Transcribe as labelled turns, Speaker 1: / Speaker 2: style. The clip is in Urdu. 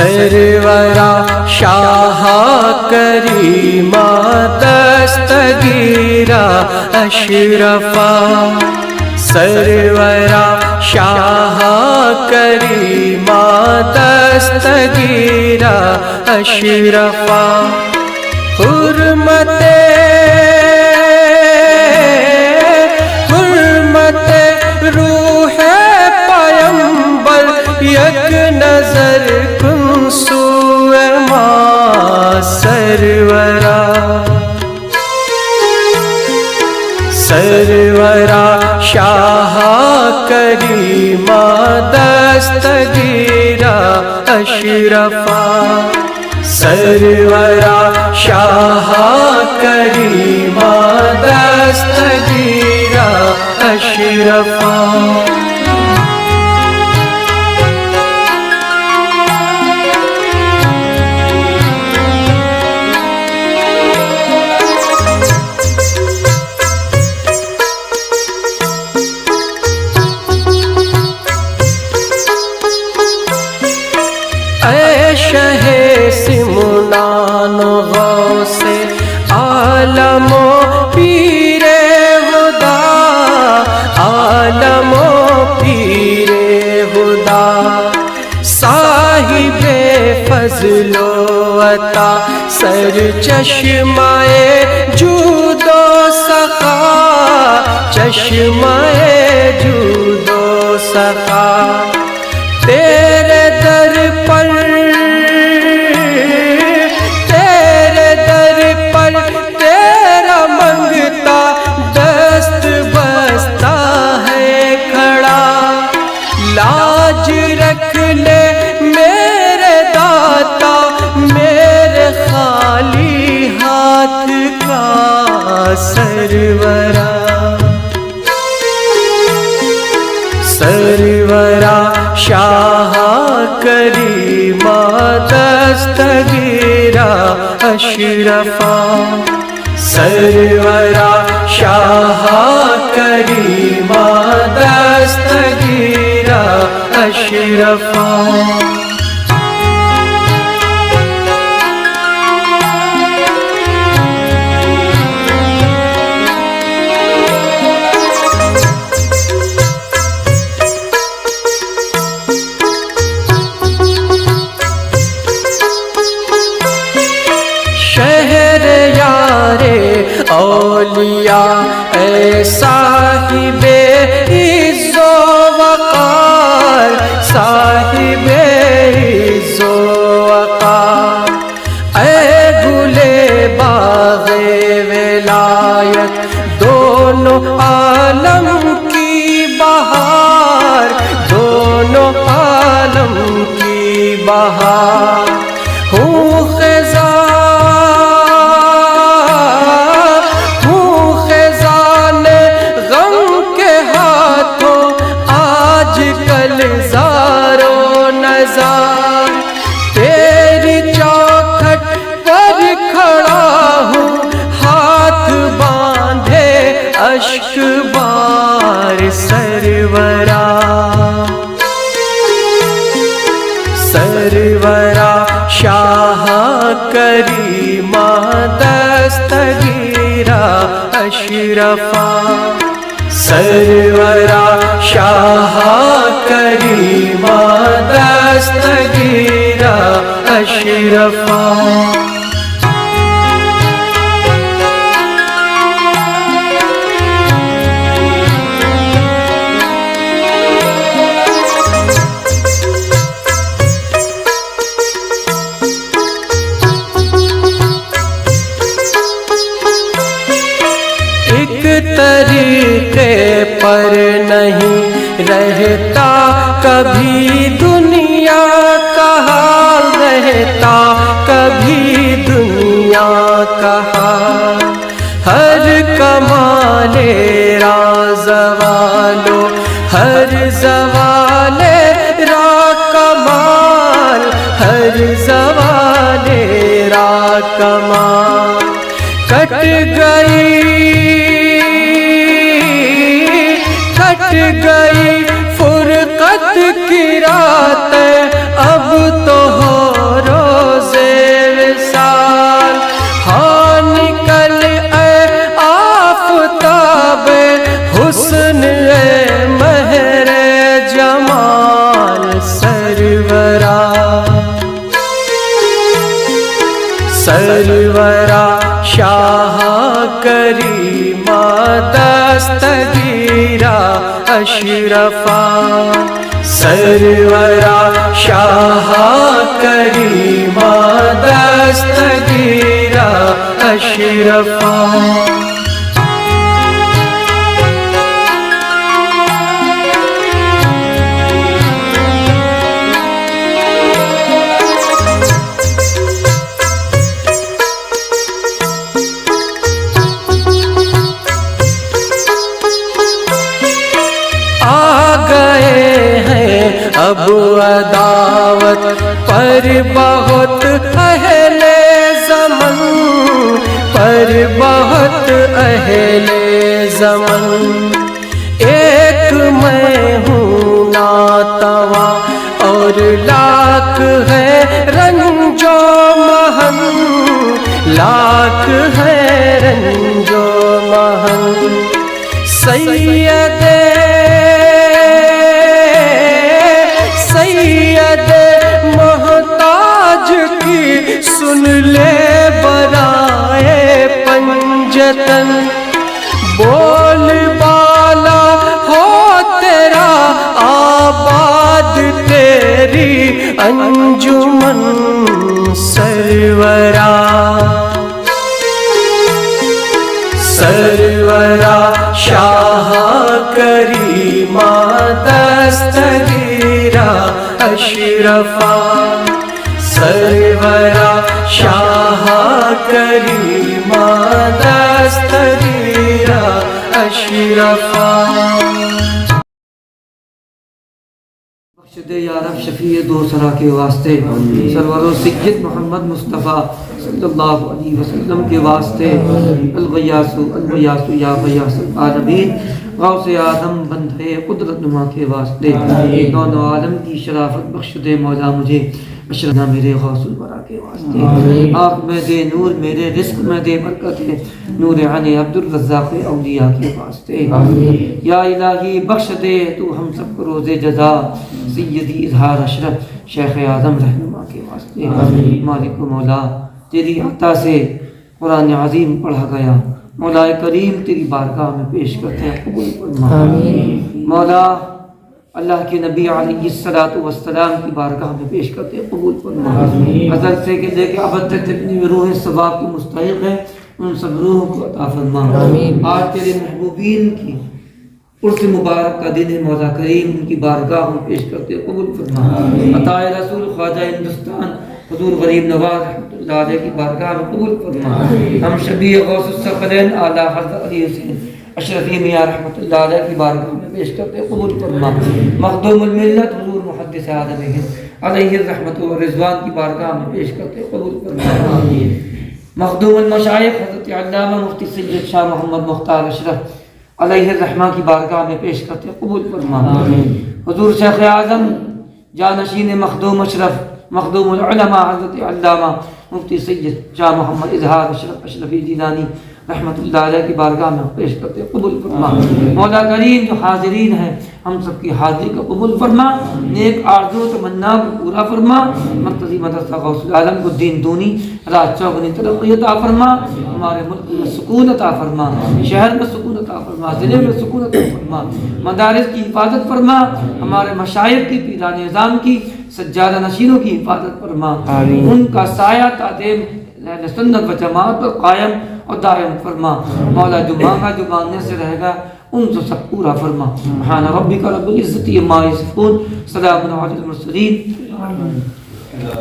Speaker 1: سرورا شاہ کریما دستگیرا اشرفا سرورا شاہ کریما دستگیرا اشرفا حرمت روح پیمبر یک نظر کن سوئے ما سرورا شاہ کریما دستگیرا اشرفا سرورا شاہ کریما دستگیرا اشرفا اے شہ سمنان غوث عالم و پیر خدا عالم و پیر خدا صاحب فضل و عطا سر چشمہ جود و سخا چشمہ جود و سخا تیرے در پر تیرا منگتا دست بستا ہے کھڑا لاج رکھ لے میرے داتا میرے خالی ہاتھ کا سرورا شاہ کریما دستگیرا اشرفا سرورا شاہ کریما دستگیرا اشرفا شہر یار اولیاء اے صاحب عز و وقار صاحب عز و وقار اے گل باغ ولایت دونوں عالم کی بہار دونوں عالم کی بہار ہوں تیری چوکھٹ پر کھڑا ہوں ہاتھ باندھے اشک بار سرورا شاہ کریما دستگیرا اشرفا سرورا شاہ کریما دستگیرا اشرفا ایک طریقے پر نہیں رہتا کبھی دنیا کا حال رہتا کبھی دنیا کا حال ہر کمال راز والو ہر زوال را کمال ہر زوال را کمال کٹ گئی فرقت کی رات اب تو ہو دستگیرا اشرفا سرورا شاہ کریما دستگیرا اشرفا اب عداوت پر بہت اہل زمن پر بہت اہل زمن ایک میں ہوں ناتوا اور لاکھ ہے رنجو مہن لاکھ ہے رنجو مہن سید محتاج کی سن لے برائے پنجتن بول بالا ہو تیرا آباد تیری انجمن سرورا سرورا شاہ کریما دستگیرا اشرفا سرورا شاہ کریما دستگیرا اشرفا
Speaker 2: بخش دے یا رب شفیع دو سرا کے واسطے سرور و سید محمد مصطفیٰ صلی اللہ علیہ وسلم کے واسطے الغیاث الغیاث یا غیاث العالمین غوث آدم بندے قدرت نما کے واسطے دونوں عالم کی شرافت بخش دے مولا مجھے اشرنا میرے غوث الورا کے واسطے آنکھ میں دے نور میرے رزق میں دے برکت ہے نور عن عبد الرزاق اولیاء کے واسطے یا الہی بخش دے تو ہم سب کو روز جزا سیدی اظہار اشرف شیخ اعظم رہنما کے واسطے مالک و مولا تیری عطا سے قرآن عظیم پڑھا گیا مولا کریم تیری بارگاہ میں پیش کرتے ہیں قبول فرما مولا اللہ کے نبی علیہ السلام کی بارگاہ میں پیش کرتے ہیں قبول فرما حضرت سے کہ لے کے ابد تک اپنی روح ثواب کی مستحق ہے ان سب روحوں کو عطا فرما آج تیرے محبوبین کی عرس مبارک کا دن مولا کریم ان کی بارگاہ میں پیش کرتے ہیں قبول فرما عطا رسول خواجہ ہندوستان حضور غریب نواز رحمۃ اللہ علیہ کی بارگاہ میں قبول فرما ہم شبیہ غوث الثقلین اعلیٰ حضرت علی حسین اشرفی میاں رحمۃ اللہ علیہ کی بارگاہ میں پیش کرتے قبول فرما مخدوم الملت حضور محدث اعظم ہند علیہ الرحمۃ والرضوان کی بارگاہ میں پیش کرتے قبول فرما مخدوم المشائخ حضرت علامہ مفتی سید شاہ محمد مختار اشرف علیہ الرحمہ کی بارگاہ میں پیش کرتے قبول فرما حضور شیخ اعظم جانشین مخدوم اشرف مخدوم العلماء حضرت علامہ مفتی سید شاہ محمد اظہار اشرف اشرفی جیلانی رحمت اللہ علیہ کی بارگاہ میں پیش کرتے قبول فرما مولا کریم جو حاضرین ہیں ہم سب کی حاضری کو قبول فرما نیک آرزو تمنا کو پورا فرما مرکزی مدرسہ غوث العالم کو دین دونی رات چوگنی ترقی عطا فرما ہمارے ملک میں سکون عطا فرما شہر میں سکون عطا فرما ضلع میں سکون عطا فرما مدارس کی حفاظت فرما ہمارے مشائخ کی پیران نظام کی سجادہ نشینوں کی حفاظت فرما ان کا سایہ تعظیم سنت و جماعت پر قائم اور دائم فرما مولا جو مانگا جو مانگنے سے رہے گا ان سے سب پورا فرما سبحان ربک رب العزت عما یصفون سلام علی المرسلین